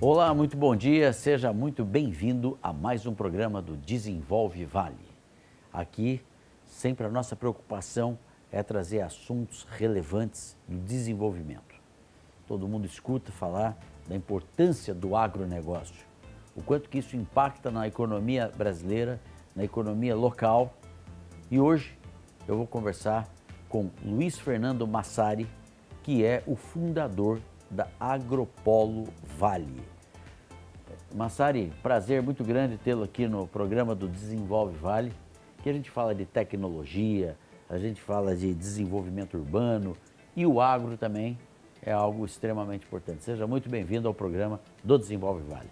Olá, muito bom dia, seja muito bem-vindo a mais um programa do Desenvolve Vale. Aqui, sempre a nossa preocupação é trazer assuntos relevantes do desenvolvimento. Todo mundo escuta falar da importância do agronegócio, o quanto que isso impacta na economia brasileira, na economia local. E hoje eu vou conversar com Luiz Fernando Massari, que é o fundador da Agropolo Vale. Massari, prazer muito grande tê-lo aqui no programa do Desenvolve Vale, que a gente fala de tecnologia, a gente fala de desenvolvimento urbano e o agro também é algo extremamente importante. Seja muito bem-vindo ao programa do Desenvolve Vale.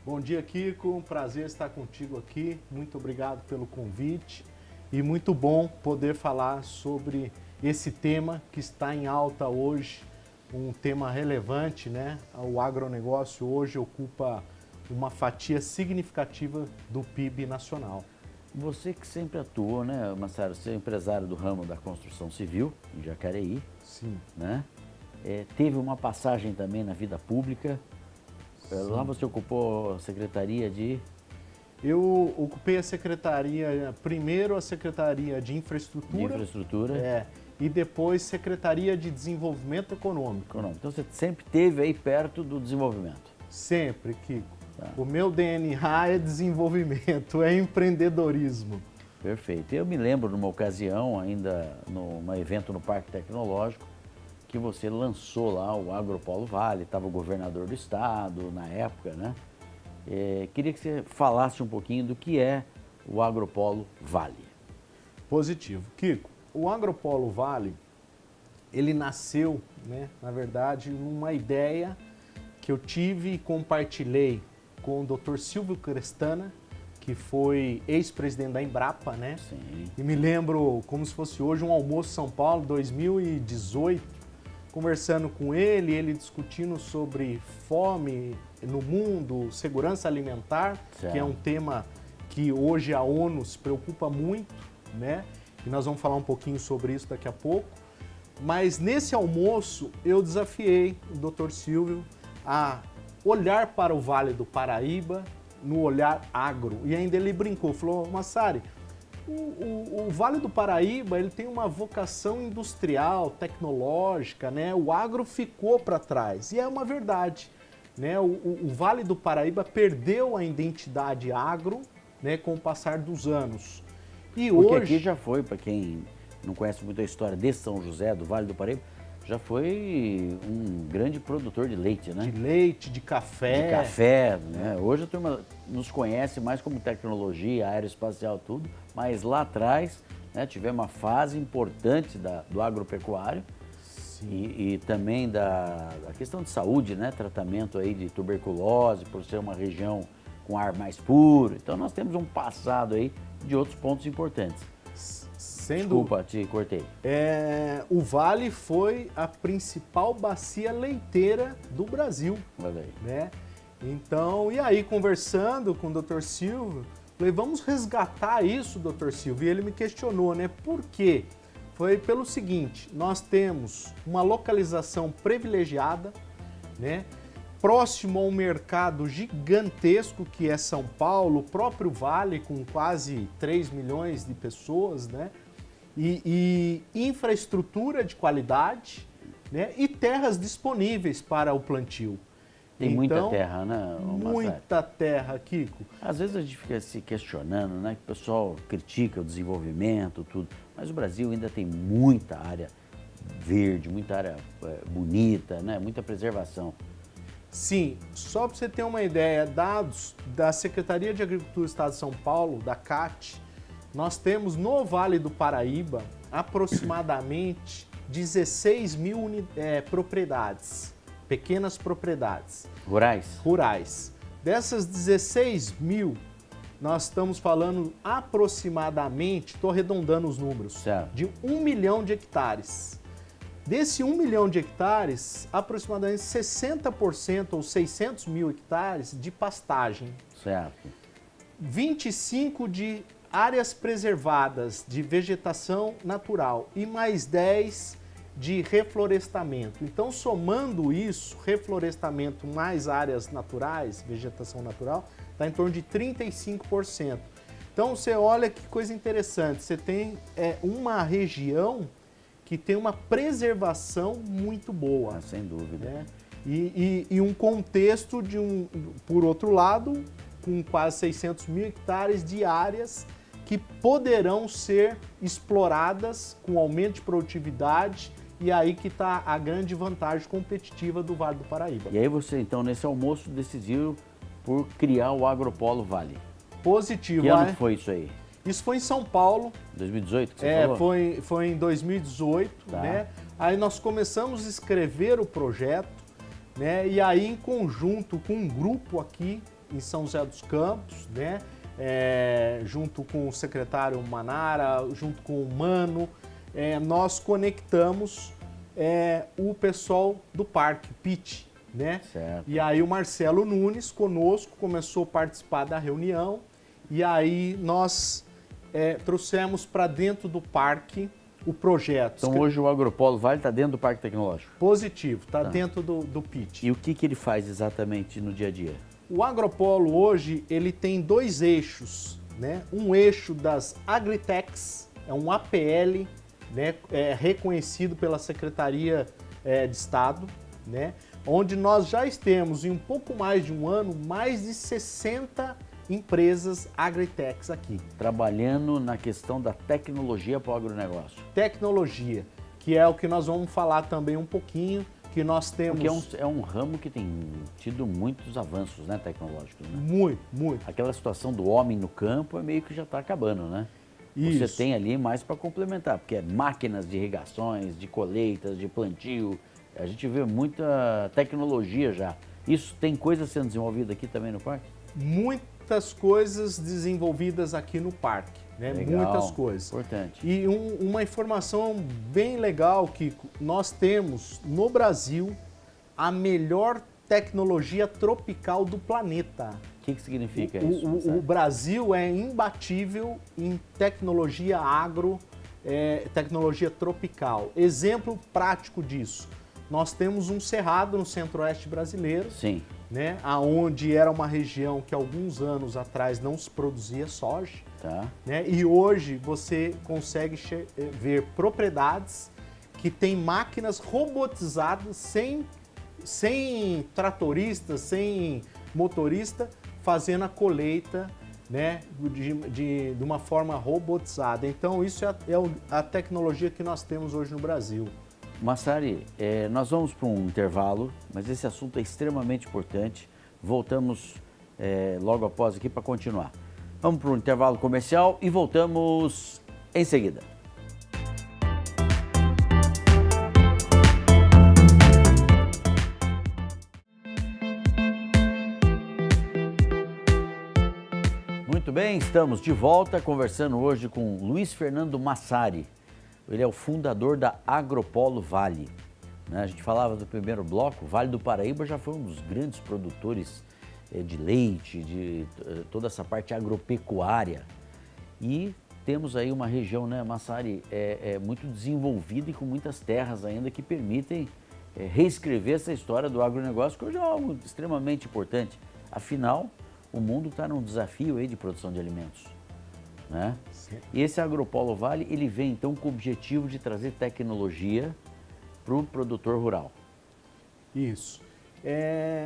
Bom dia, Kiko. Um prazer estar contigo aqui. Muito obrigado pelo convite e muito bom poder falar sobre esse tema que está em alta hoje, um tema relevante, né? O agronegócio hoje ocupa uma fatia significativa do PIB nacional. Você que sempre atuou, né, Massari, você é empresário do ramo da construção civil, em Jacareí. Sim. Né? Teve uma passagem também na vida pública. Sim. Lá você ocupou a secretaria de... Eu ocupei a secretaria, primeiro a Secretaria de Infraestrutura. E depois Secretaria de Desenvolvimento Econômico. Então você sempre esteve aí perto do desenvolvimento? Sempre, Kiko. Tá. O meu DNA é desenvolvimento, é empreendedorismo. Perfeito. Eu me lembro numa ocasião, ainda num evento no Parque Tecnológico, que você lançou lá o Agropolo Vale, estava o governador do estado na época, né? Queria que você falasse um pouquinho do que é o Agropolo Vale. Positivo. Kiko, o Agropolo Vale, ele nasceu, né, na verdade, numa ideia que eu tive e compartilhei com o Dr. Silvio Crestana, que foi ex-presidente da Embrapa, né? Sim. E me lembro como se fosse hoje um almoço São Paulo, 2018, conversando com ele discutindo sobre fome no mundo, segurança alimentar, certo, que é um tema que hoje a ONU se preocupa muito, né? E nós vamos falar um pouquinho sobre isso daqui a pouco. Mas nesse almoço eu desafiei o Dr. Silvio a olhar para o Vale do Paraíba no olhar agro. E ainda ele brincou, falou: Massari, o Vale do Paraíba ele tem uma vocação industrial, tecnológica, né? O agro ficou para trás. E é uma verdade, né? O Vale do Paraíba perdeu a identidade agro, né, com o passar dos anos. E porque hoje... aqui já foi, para quem não conhece muito a história de São José, do Vale do Paraíba, já foi um grande produtor de leite, né? De leite, de café. De café, né? Hoje a turma nos conhece mais como tecnologia, aeroespacial, tudo, mas lá atrás, né, tivemos uma fase importante do agropecuário. Sim. E também da questão de saúde, né? Tratamento aí de tuberculose, por ser uma região com ar mais puro. Então nós temos um passado aí de outros pontos importantes. Desculpa, te cortei. O Vale foi a principal bacia leiteira do Brasil. Olha aí. Né? Então, e aí conversando com o Dr. Silvio, falei, vamos resgatar isso, Dr. Silvio. E ele me questionou, né? Por quê? Foi pelo seguinte, nós temos uma localização privilegiada, né? Próximo a um mercado gigantesco que é São Paulo, o próprio Vale com quase 3 milhões de pessoas, né? E infraestrutura de qualidade, né? E terras disponíveis para o plantio. Tem muita terra, né? Muita terra, Kiko. Às vezes a gente fica se questionando, né? Que o pessoal critica o desenvolvimento, tudo, mas o Brasil ainda tem muita área verde, muita área bonita, né? Muita preservação. Sim, só para você ter uma ideia, dados da Secretaria de Agricultura do Estado de São Paulo, da CAT, nós temos no Vale do Paraíba aproximadamente 16 mil propriedades, pequenas propriedades. Rurais? Rurais. Dessas 16 mil, nós estamos falando aproximadamente, estou arredondando os números, certo, de 1 milhão de hectares. Desse 1 milhão de hectares, aproximadamente 60% ou 600 mil hectares de pastagem. Certo. 25 de áreas preservadas de vegetação natural e mais 10 de reflorestamento. Então, somando isso, reflorestamento mais áreas naturais, vegetação natural, está em torno de 35%. Então, você olha que coisa interessante, você tem uma região que tem uma preservação muito boa. Sem dúvida. Né? E um contexto por outro lado, com quase 600 mil hectares de áreas que poderão ser exploradas com aumento de produtividade, e aí que está a grande vantagem competitiva do Vale do Paraíba. E aí você, então, nesse almoço, decidiu por criar o Agropolo Vale. Positivo. Que ano que foi isso aí? Isso foi em São Paulo. 2018 que você falou? Foi em 2018, tá. né? Aí nós começamos a escrever o projeto, né? E aí em conjunto com um grupo aqui em São José dos Campos, né? Junto com o secretário Manara, junto com o Mano, nós conectamos o pessoal do parque, PIT, né? Certo. E aí o Marcelo Nunes conosco começou a participar da reunião, e aí nós trouxemos para dentro do parque o projeto. Então hoje o Agropolo Vale está dentro do Parque Tecnológico? Positivo, está dentro do PIT. E o que ele faz exatamente no dia a dia? O Agropolo hoje ele tem dois eixos, né? Um eixo das Agritechs, é um APL, né? Reconhecido pela Secretaria de Estado, né? Onde nós já temos em um pouco mais de um ano mais de 60 empresas Agritechs aqui. Trabalhando na questão da tecnologia para o agronegócio. Tecnologia, que é o que nós vamos falar também um pouquinho, que nós temos... Porque é um ramo que tem tido muitos avanços, né, tecnológicos. Né? Muito, muito. Aquela situação do homem no campo meio que já está acabando, né? Isso. Você tem ali mais para complementar, porque é máquinas de irrigações, de colheitas, de plantio. A gente vê muita tecnologia já. Isso tem coisa sendo desenvolvida aqui também no parque? Muitas coisas desenvolvidas aqui no parque, né? Legal, muitas coisas. Importante. E uma informação bem legal que nós temos no Brasil a melhor tecnologia tropical do planeta. O que significa isso? O Brasil é imbatível em tecnologia agro, tecnologia tropical. Exemplo prático disso, nós temos um cerrado no centro-oeste brasileiro, Sim. né, onde era uma região que alguns anos atrás não se produzia soja, Tá. né, e hoje você consegue ver propriedades que têm máquinas robotizadas, sem tratorista, sem motorista, fazendo a colheita, né, de uma forma robotizada. Então isso é a tecnologia que nós temos hoje no Brasil. Massari, nós vamos para um intervalo, mas esse assunto é extremamente importante. Voltamos logo após aqui para continuar. Vamos para um intervalo comercial e voltamos em seguida. Muito bem, estamos de volta conversando hoje com Luiz Fernando Massari. Ele é o fundador da Agropolo Vale. A gente falava do primeiro bloco, o Vale do Paraíba já foi um dos grandes produtores de leite, de toda essa parte agropecuária. E temos aí uma região, né, Massari, muito desenvolvida e com muitas terras ainda que permitem reescrever essa história do agronegócio, que hoje é algo extremamente importante. Afinal, o mundo está num desafio aí de produção de alimentos. Né? E esse Agropolo Vale, ele vem então com o objetivo de trazer tecnologia para o produtor rural. Isso.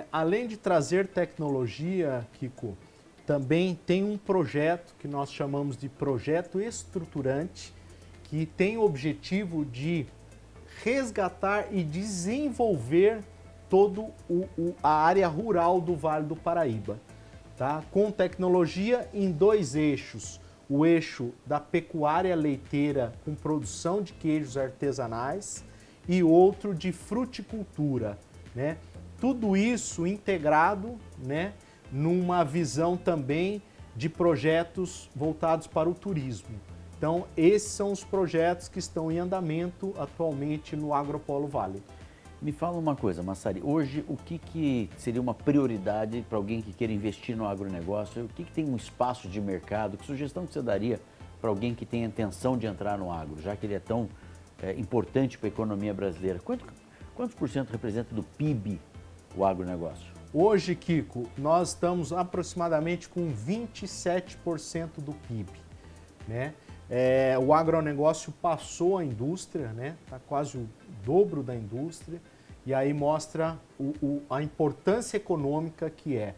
Além de trazer tecnologia, Kiko, também tem um projeto que nós chamamos de projeto estruturante, que tem o objetivo de resgatar e desenvolver toda a área rural do Vale do Paraíba, tá? Com tecnologia em dois eixos. O eixo da pecuária leiteira com produção de queijos artesanais e outro de fruticultura, né? Tudo isso integrado, né, numa visão também de projetos voltados para o turismo. Então, esses são os projetos que estão em andamento atualmente no Agropolo Vale. Me fala uma coisa, Massari, hoje o que seria uma prioridade para alguém que queira investir no agronegócio? O que tem um espaço de mercado? Que sugestão que você daria para alguém que tem a intenção de entrar no agro, já que ele é tão importante para a economia brasileira. Quantos por cento representa do PIB o agronegócio? Hoje, Kiko, nós estamos aproximadamente com 27% do PIB, né? O agronegócio passou a indústria, né? Está quase o dobro da indústria, e aí mostra a importância econômica que é.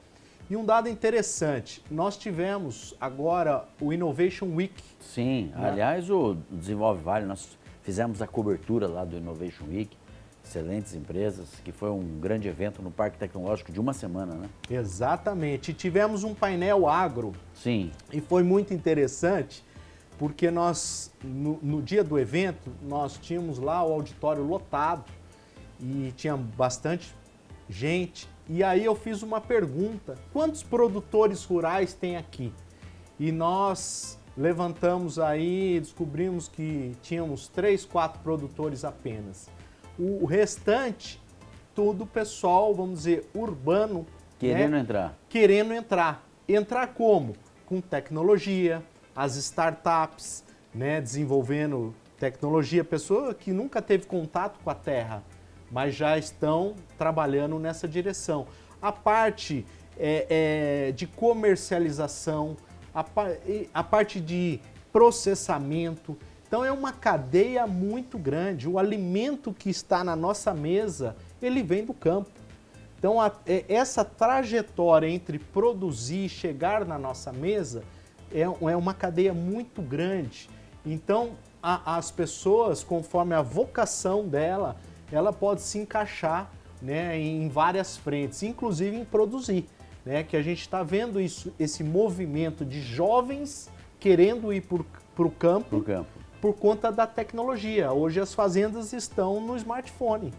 E um dado interessante, nós tivemos agora o Innovation Week. Sim, né? Aliás, o Desenvolve Vale, nós fizemos a cobertura lá do Innovation Week, excelentes empresas, que foi um grande evento no Parque Tecnológico de uma semana, né? Exatamente, e tivemos um painel agro. Sim. E foi muito interessante, porque nós, no dia do evento, nós tínhamos lá o auditório lotado e tinha bastante gente. E aí eu fiz uma pergunta, quantos produtores rurais tem aqui? E nós levantamos aí, descobrimos que tínhamos 3, 4 produtores apenas. O restante, tudo pessoal, vamos dizer, urbano. Querendo né? entrar. Querendo entrar. Entrar como? Com tecnologia, as startups, né? Desenvolvendo tecnologia, pessoa que nunca teve contato com a terra, mas já estão trabalhando nessa direção. A parte de comercialização, a parte de processamento. Então é uma cadeia muito grande. O alimento que está na nossa mesa, ele vem do campo. Então essa trajetória entre produzir e chegar na nossa mesa é uma cadeia muito grande. Então as pessoas, conforme a vocação dela, ela pode se encaixar, né, em várias frentes, inclusive em produzir, né, que a gente está vendo esse movimento de jovens querendo ir para o campo por conta da tecnologia. Hoje as fazendas estão no smartphone,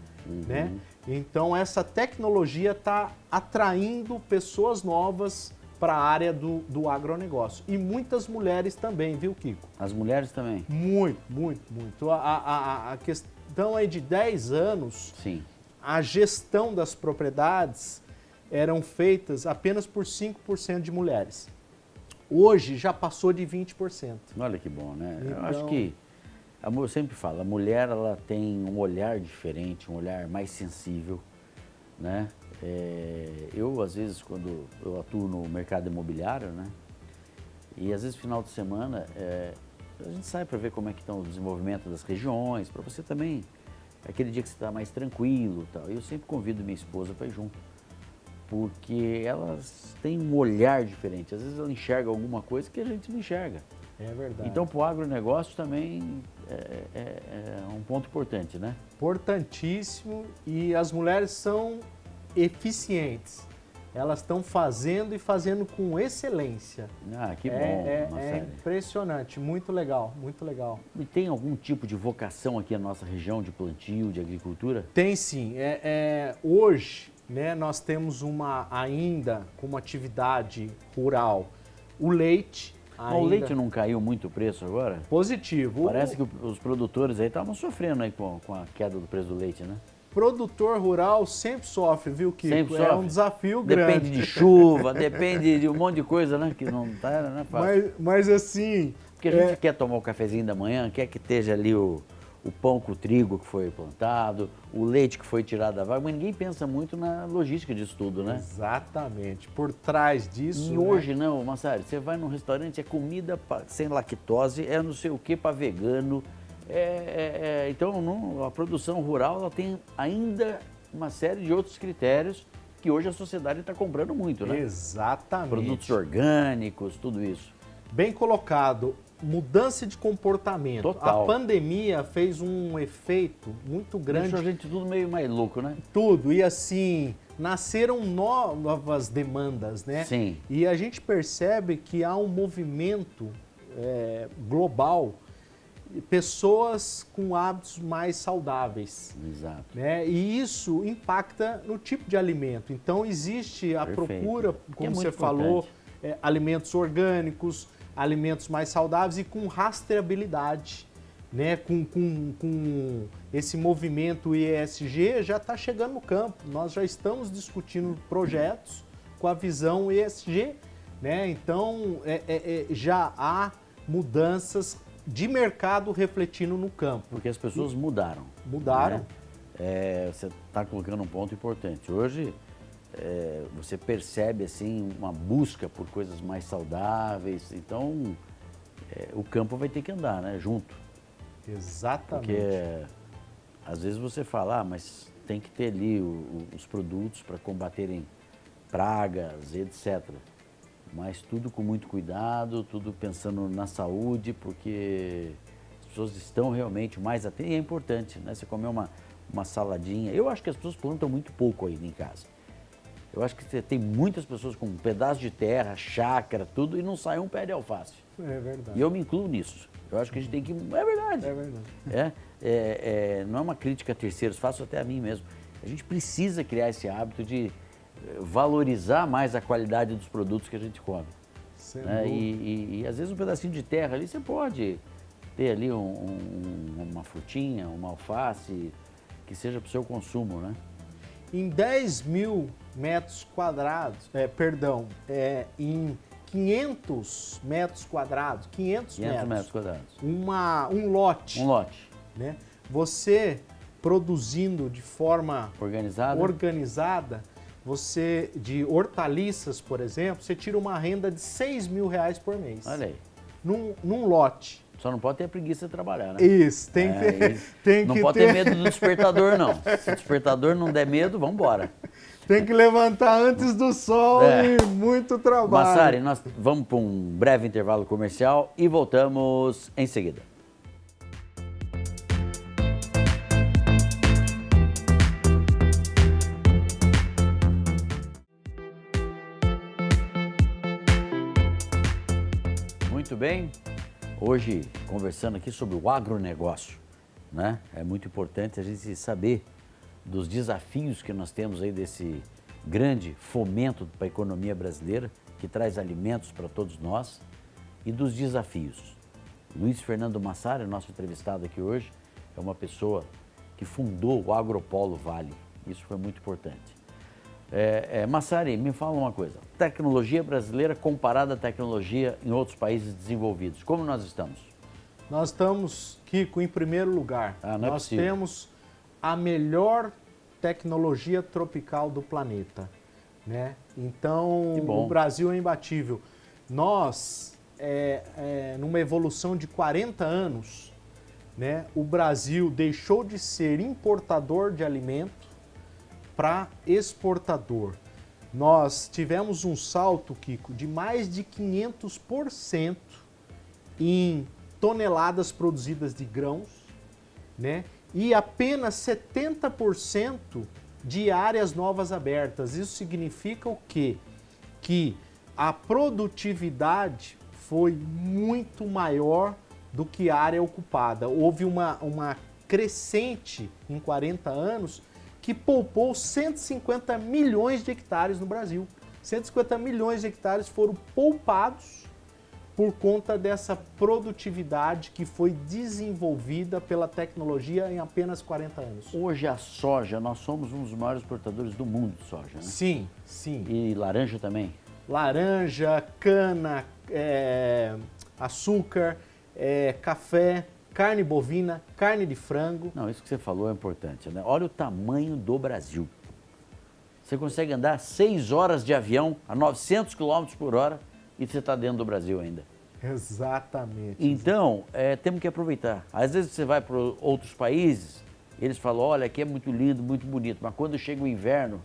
né? Então essa tecnologia está atraindo pessoas novas para a área do agronegócio. E muitas mulheres também, viu, Kiko? As mulheres também? Muito, muito, muito. A questão aí de 10 anos, sim, a gestão das propriedades eram feitas apenas por 5% de mulheres. Hoje já passou de 20%. Olha que bom, né? Então... Eu acho que, eu sempre falo, a mulher ela tem um olhar diferente, um olhar mais sensível, né? Eu, às vezes, quando eu atuo no mercado imobiliário, né? E às vezes, final de semana, a gente sai para ver como é que estão o desenvolvimento das regiões, para você também, aquele dia que você está mais tranquilo e tal. Eu sempre convido minha esposa para ir junto, porque elas têm um olhar diferente. Às vezes ela enxerga alguma coisa que a gente não enxerga. É verdade. Então, para o agronegócio também é um ponto importante, né? Importantíssimo, e as mulheres são eficientes. Elas estão fazendo e fazendo com excelência. Ah, que bom, é impressionante, muito legal, muito legal. E tem algum tipo de vocação aqui na nossa região de plantio, de agricultura? Tem sim. Hoje, né, nós temos ainda como atividade rural o leite. O leite não caiu muito o preço agora? Positivo. Parece que os produtores aí estavam sofrendo aí com a queda do preço do leite, né? Produtor rural sempre sofre, viu, Kiko? Sempre sofre. É um desafio grande. Depende de chuva, depende de um monte de coisa, né? Que não tá, né? Mas assim... Porque a gente quer tomar o cafezinho da manhã, quer que esteja ali o pão com o trigo que foi plantado, o leite que foi tirado da vaca, mas ninguém pensa muito na logística disso tudo, né? Exatamente. Por trás disso... E hoje não, Massari, você vai num restaurante, é comida sem lactose, é não sei o que para vegano. Então, a produção rural ela tem ainda uma série de outros critérios que hoje a sociedade está comprando muito, né? Exatamente. Produtos orgânicos, tudo isso. Bem colocado. Mudança de comportamento. Total. A pandemia fez um efeito muito grande. Deixou a gente tudo meio mais louco, né? Tudo. E assim, nasceram novas demandas, né? Sim. E a gente percebe que há um movimento global, pessoas com hábitos mais saudáveis. Exato. Né? E isso impacta no tipo de alimento. Então existe a procura, como você falou, alimentos orgânicos, alimentos mais saudáveis e com rastreabilidade, né? Com esse movimento ESG já está chegando no campo. Nós já estamos discutindo projetos com a visão ESG, né? Então já há mudanças de mercado refletindo no campo. Porque as pessoas mudaram. Mudaram. Né? Você está colocando um ponto importante. Hoje, você percebe assim, uma busca por coisas mais saudáveis. Então, o campo vai ter que andar, né, junto. Exatamente. Porque, às vezes você fala, mas tem que ter ali os produtos para combaterem pragas, etc. Mas tudo com muito cuidado, tudo pensando na saúde, porque as pessoas estão realmente mais atentas. E é importante, né? Você comer uma saladinha. Eu acho que as pessoas plantam muito pouco aí em casa. Eu acho que você tem muitas pessoas com um pedaço de terra, chácara, tudo, e não sai um pé de alface. É verdade. E eu me incluo nisso. Eu acho que a gente tem que... É verdade. É verdade. Não é uma crítica a terceiros, faço até a mim mesmo. A gente precisa criar esse hábito de valorizar mais a qualidade dos produtos que a gente come. Né? E às vezes um pedacinho de terra ali, você pode ter ali uma frutinha, uma alface, que seja para o seu consumo, né? Em 10 mil metros quadrados, em 500 metros quadrados, 500 metros quadrados. Um lote. Um lote. Né? Você produzindo de forma organizada, você, de hortaliças, por exemplo, você tira uma renda de R$6.000 por mês. Olha aí. Num lote. Só não pode ter preguiça de trabalhar, né? Isso, tem não pode ter medo do despertador, não. Se o despertador não der medo, vamos embora. Tem que levantar antes do sol e muito trabalho. Massari, nós vamos para um breve intervalo comercial e voltamos em seguida. Muito bem, hoje conversando aqui sobre o agronegócio, né? É muito importante a gente saber dos desafios que nós temos aí desse grande fomento para a economia brasileira, que traz alimentos para todos nós, e dos desafios. Luiz Fernando Massari, nosso entrevistado aqui hoje, é uma pessoa que fundou o Agropolo Vale. Isso foi muito importante. Massari, me fala uma coisa. Tecnologia brasileira comparada à tecnologia em outros países desenvolvidos. Como nós estamos? Nós estamos, Kiko, em primeiro lugar. Nós temos a melhor tecnologia tropical do planeta. Né? Então, o Brasil é imbatível. Nós, numa evolução de 40 anos, né, o Brasil deixou de ser importador de alimento para exportador. Nós tivemos um salto, Kiko, de mais de 500% em toneladas produzidas de grãos, né? E apenas 70% de áreas novas abertas. Isso significa o quê? Que a produtividade foi muito maior do que a área ocupada. Houve uma crescente em 40 anos que poupou 150 milhões de hectares no Brasil. 150 milhões de hectares foram poupados por conta dessa produtividade que foi desenvolvida pela tecnologia em apenas 40 anos. Hoje a soja, nós somos um dos maiores exportadores do mundo de soja, né? Sim, sim. E laranja também? Laranja, cana, açúcar, café, carne bovina, carne de frango. Não, isso que você falou é importante, né? Olha o tamanho do Brasil. Você consegue andar 6 horas de avião a 900 km por hora e você está dentro do Brasil ainda. Exatamente. Então, temos que aproveitar. Às vezes você vai para outros países, eles falam, olha, aqui é muito lindo, muito bonito, mas quando chega o inverno,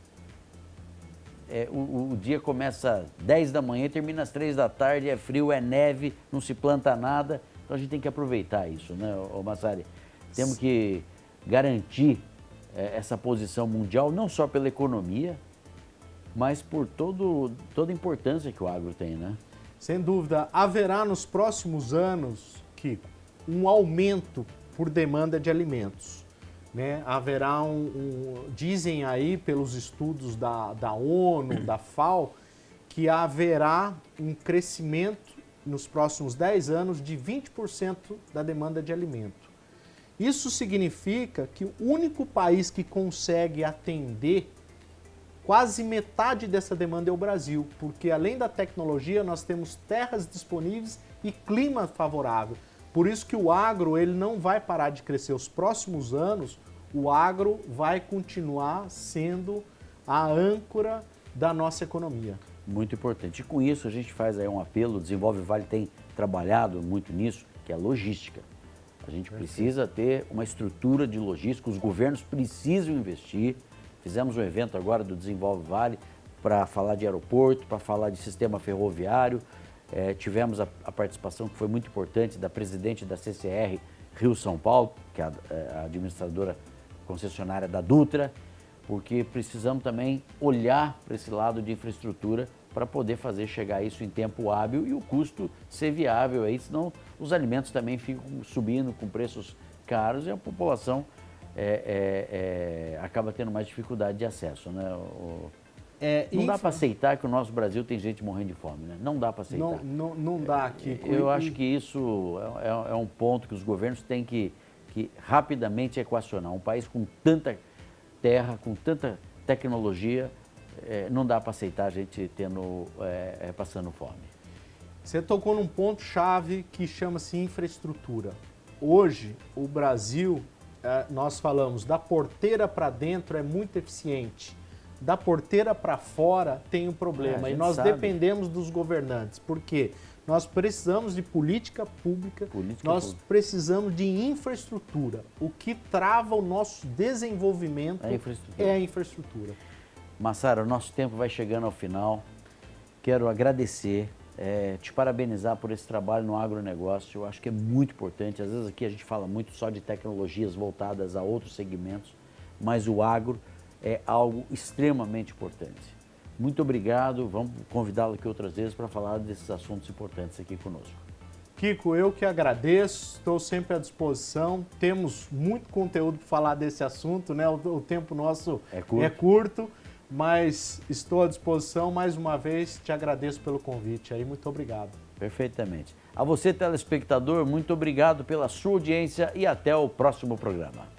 o dia começa às 10 da manhã e termina às 3 da tarde, é frio, é neve, não se planta nada. Então a gente tem que aproveitar isso, né, Massari? Temos que garantir essa posição mundial, não só pela economia, mas por toda a importância que o agro tem, né? Sem dúvida. Haverá nos próximos anos, Kiko, um aumento por demanda de alimentos. Né? Haverá dizem aí pelos estudos da ONU, da FAO, que haverá um crescimento nos próximos 10 anos de 20% da demanda de alimento. Isso significa que o único país que consegue atender quase metade dessa demanda é o Brasil, porque além da tecnologia nós temos terras disponíveis e clima favorável. Por isso que o agro ele não vai parar de crescer. Os próximos anos, o agro vai continuar sendo a âncora da nossa economia. Muito importante. E com isso a gente faz aí um apelo, o Desenvolve Vale tem trabalhado muito nisso, que é a logística. A gente precisa ter uma estrutura de logística, os governos precisam investir. Fizemos um evento agora do Desenvolve Vale para falar de aeroporto, para falar de sistema ferroviário. Tivemos a participação, que foi muito importante, da presidente da CCR Rio-São Paulo, que é a administradora concessionária da Dutra, porque precisamos também olhar para esse lado de infraestrutura para poder fazer chegar isso em tempo hábil e o custo ser viável, aí, senão os alimentos também ficam subindo com preços caros e a população acaba tendo mais dificuldade de acesso, né? Não dá para aceitar que o nosso Brasil tem gente morrendo de fome, né? Não dá para aceitar. Não dá aqui. Eu acho que isso é um ponto que os governos têm que rapidamente equacionar. Um país com tanta terra, com tanta tecnologia, não dá para aceitar a gente passando fome. Você tocou num ponto-chave que chama-se infraestrutura. Hoje, o Brasil, nós falamos, da porteira para dentro é muito eficiente. Da porteira para fora tem um problema e nós dependemos dos governantes. Por quê? Nós precisamos de política pública, precisamos de infraestrutura. O que trava o nosso desenvolvimento é a infraestrutura. Massara, o nosso tempo vai chegando ao final. Quero agradecer, te parabenizar por esse trabalho no agronegócio. Eu acho que é muito importante. Às vezes aqui a gente fala muito só de tecnologias voltadas a outros segmentos, mas o agro é algo extremamente importante. Muito obrigado, vamos convidá-lo aqui outras vezes para falar desses assuntos importantes aqui conosco. Kiko, eu que agradeço, estou sempre à disposição, temos muito conteúdo para falar desse assunto, né? O tempo nosso é curto, mas estou à disposição, mais uma vez, te agradeço pelo convite aí, muito obrigado. Perfeitamente. A você, telespectador, muito obrigado pela sua audiência e até o próximo programa.